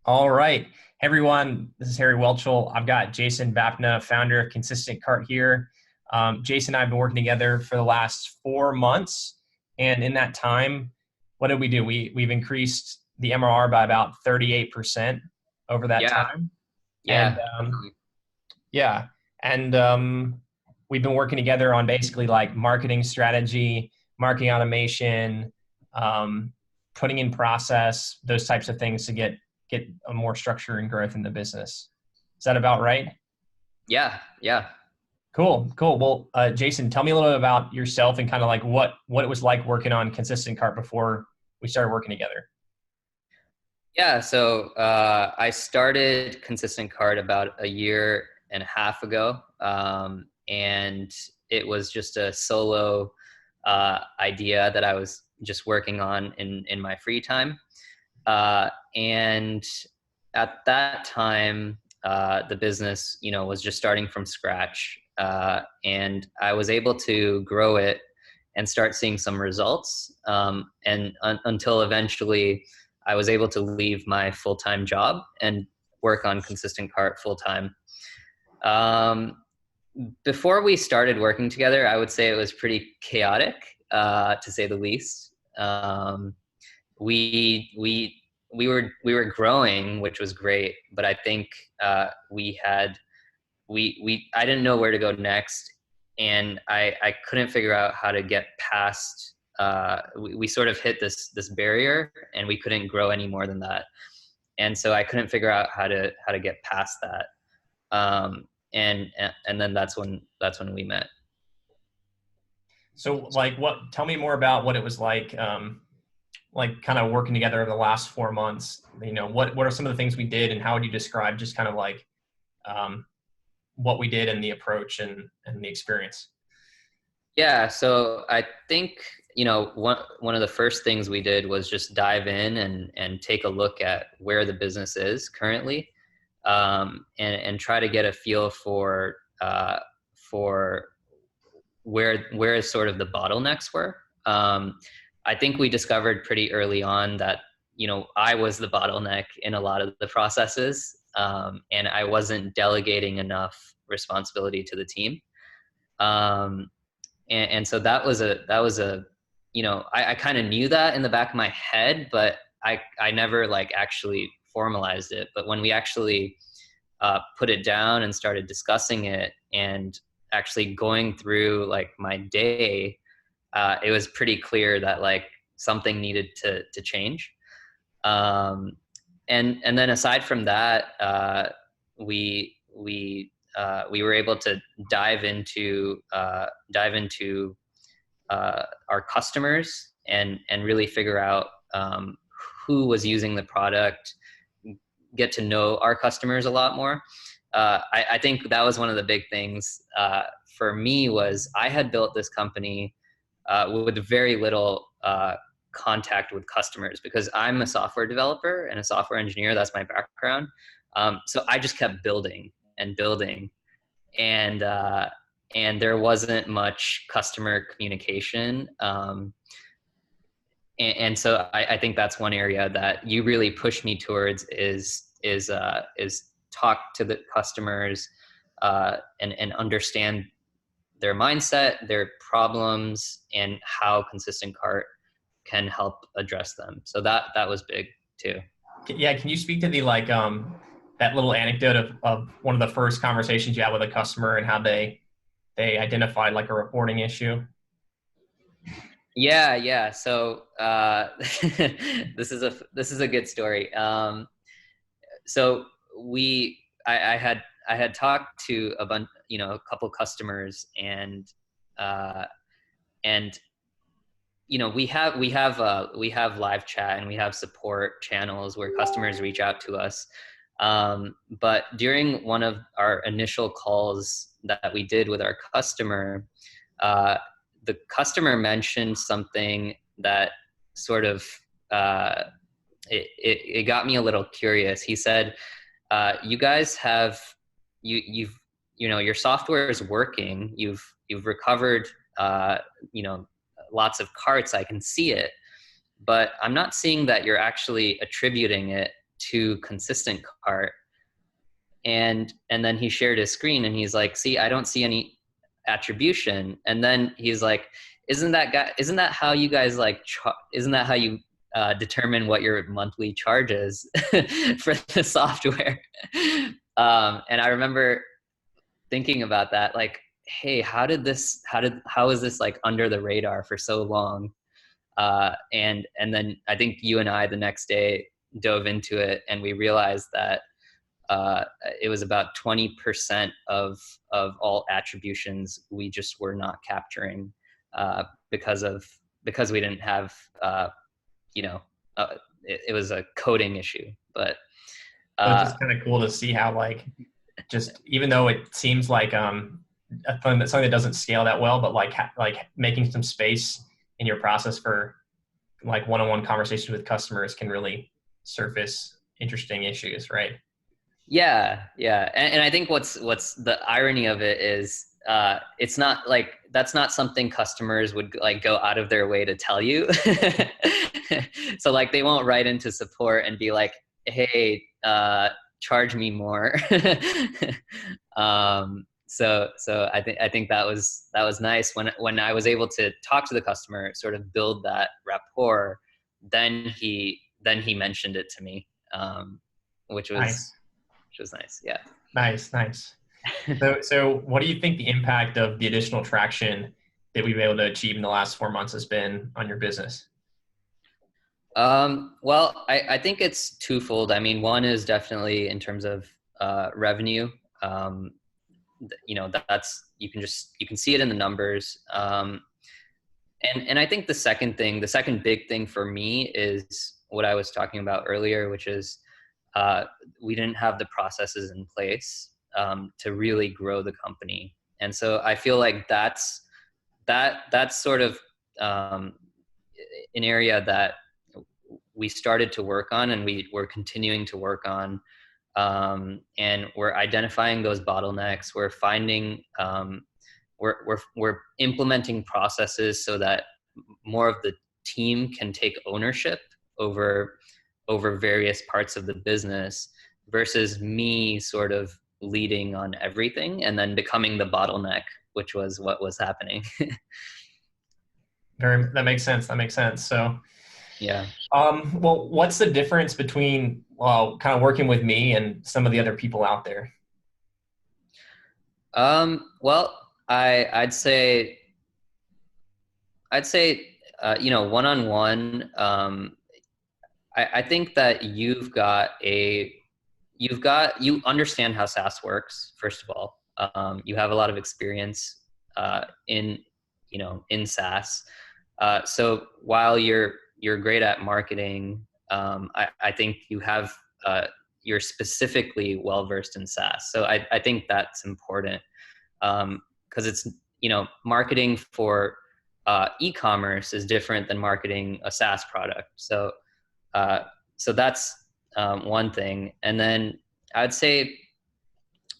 All right. Hey everyone, this is Harry Whelchel. I've got Jason Bapna, founder of Consistent Cart here. Jason and I have been working together for the last 4 months. And in that time, what did we do? We've increased the MRR by about 38% over that Yeah, time. And yeah, definitely. yeah, and we've been working together on basically like marketing strategy, marketing automation, um, putting in process, those types of things to get a more structure and growth in the business. Is that about right? Yeah, yeah. Cool, cool. Well, Jason, tell me a little bit about yourself and kind of like what it was like working on Consistent Cart before we started working together. Yeah, so I started Consistent Card about a year and a half ago. And it was just a solo idea that I was just working on in my free time. And at that time, the business, was just starting from scratch. And I was able to grow it and start seeing some results. Until eventually I was able to leave my full-time job and work on Consistent Cart full-time. Um, Before we started working together, I would say it was pretty chaotic, to say the least. We were growing, which was great, but I think we had we I didn't know where to go next, and I couldn't figure out how to get past. We sort of hit this barrier, and we couldn't grow any more than that, and so I couldn't figure out how to get past that. And then that's when we met. So tell me more about what it was like kind of working together over the last 4 months. What are some of the things we did and how would you describe just kind of like um, what we did and the approach and the experience? Yeah, so I think, one of the first things we did was just dive in and take a look at where the business is currently, and try to get a feel for where sort of the bottlenecks were. I think we discovered pretty early on that, I was the bottleneck in a lot of the processes, and I wasn't delegating enough responsibility to the team. Um, and so that was a I kind of knew that in the back of my head, but I never like actually formalized it. But when we actually put it down and started discussing it and actually going through like my day, it was pretty clear that like something needed to change. um, and then aside from that, we were able to dive into our customers and really figure out who was using the product, get to know our customers a lot more. I think that was one of the big things for me. Was I had built this company with very little contact with customers because I'm a software developer and a software engineer. That's my background. So I just kept building and building, and there wasn't much customer communication. And so I think that's one area that you really push me towards is talk to the customers, and understand their mindset, their problems, and how Consistent Cart can help address them. So that was big too. Yeah, can you speak to the that little anecdote of one of the first conversations you had with a customer and how they identified like a reporting issue? Yeah, yeah. So this is a good story. So I had talked to a couple customers, uh, and we have live chat and we have support channels where customers reach out to us. But during one of our initial calls that we did with our customer, uh, the customer mentioned something that sort of uh, it got me a little curious. He said, "You guys have you've your software is working. You've recovered uh, you know lots of carts. I can see it, but I'm not seeing that you're actually attributing it to consistent cart, and then he shared his screen and he's like, see, I don't see any attribution. And then he's like, isn't that how you guys like isn't that how you determine what your monthly charge is for the software? And I remember thinking about that, like, hey, how is this like under the radar for so long? And then I think you and I the next day dove into it, and we realized that it was about 20% of all attributions we just were not capturing because we didn't have you know it was a coding issue. But So it's just kind of cool to see how, like, just even though it seems like something that doesn't scale that well, but like making some space in your process for like one-on-one conversations with customers can really surface interesting issues, right? yeah, and I think what's the irony of it is it's not like that's not something customers would like go out of their way to tell you. So like they won't write into support and be like, hey, charge me more. So I think that was nice when I was able to talk to the customer, sort of build that rapport. Then he mentioned it to me, which was Nice. nice. Yeah. Nice. So what do you think the impact of the additional traction that we've been able to achieve in the last 4 months has been on your business? Well, I think it's twofold. I mean, one is definitely in terms of revenue. Um, that's you can see it in the numbers. And I think the second big thing for me is what I was talking about earlier, which is we didn't have the processes in place to really grow the company. And so I feel like that's sort of an area that we started to work on, and we're continuing to work on. And we're identifying those bottlenecks. We're finding, we're implementing processes so that more of the team can take ownership over various parts of the business, versus me sort of leading on everything and then becoming the bottleneck, which was what was happening. That makes sense. So, Yeah. well, what's the difference between kind of working with me and some of the other people out there? Well, I'd say one-on-one. I think that you understand how SaaS works. First of all, you have a lot of experience in SaaS. So while you're great at marketing, I think you're specifically well versed in SaaS. So I think that's important, because it's marketing for e-commerce is different than marketing a SaaS product. So that's one thing. And then I'd say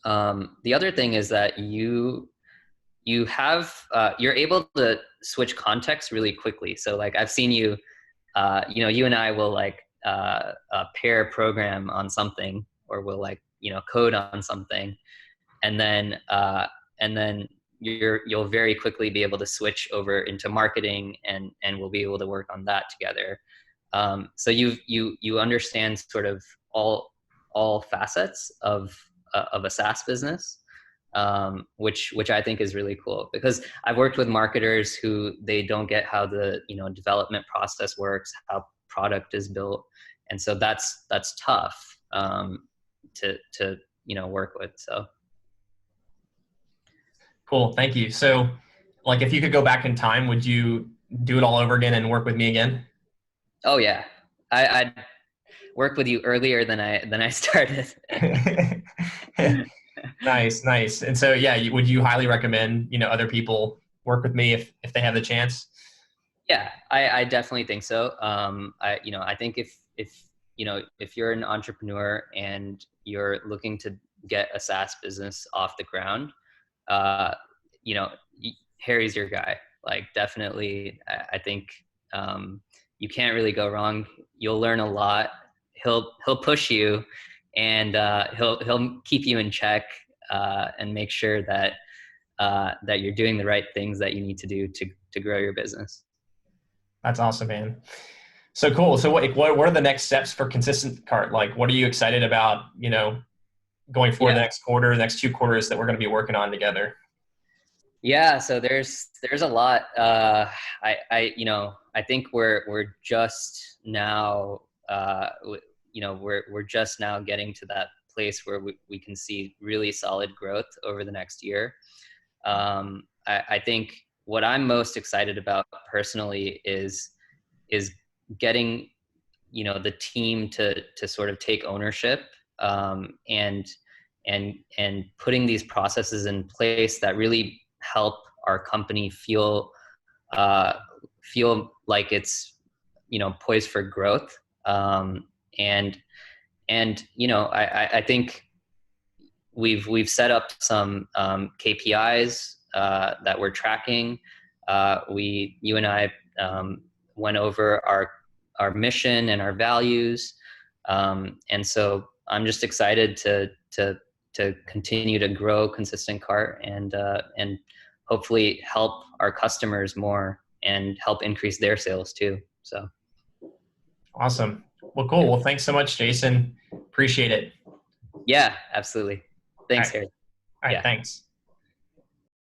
the other thing is that you're able to switch context really quickly. So like I've seen you, you and I will like pair program on something, or we'll like code on something, and then you'll very quickly be able to switch over into marketing, and we'll be able to work on that together. So you understand sort of all facets of a SaaS business, which I think is really cool, because I've worked with marketers who they don't get how the development process works, how product is built, and so that's tough to work with. So Cool, thank you. So, like, if you could go back in time, would you do it all over again and work with me again? oh yeah, I'd work with you earlier than I started. Nice. And so, yeah, would you highly recommend, other people work with me if they have the chance? Yeah, I definitely think so. I think if you're an entrepreneur and you're looking to get a SaaS business off the ground, uh, you know, Harry's your guy. Like, definitely, I think you can't really go wrong. You'll learn a lot. he'll push you, and he'll keep you in check, and make sure that that you're doing the right things that you need to do to grow your business. That's awesome, man. So cool. So what are the next steps for Consistent Cart? Like, what are you excited about, going forward the Yeah. next quarter, the next 2 quarters that we're going to be working on together? Yeah, so there's a lot. I think we're just now, we're just now getting to that place where we can see really solid growth over the next year. I think what I'm most excited about personally is getting, the team to sort of take ownership, and putting these processes in place that really help our company uh, feel like it's, poised for growth. And I think we've set up some KPIs that we're tracking. You and I went over our mission and our values, and so I'm just excited to continue to grow Consistent Cart, and hopefully help our customers more and help increase their sales too. So Awesome. Well, cool. yeah, Well, thanks so much, Jason. Appreciate it. yeah, absolutely. All Thanks, right. Harry. All right. Yeah. Thanks.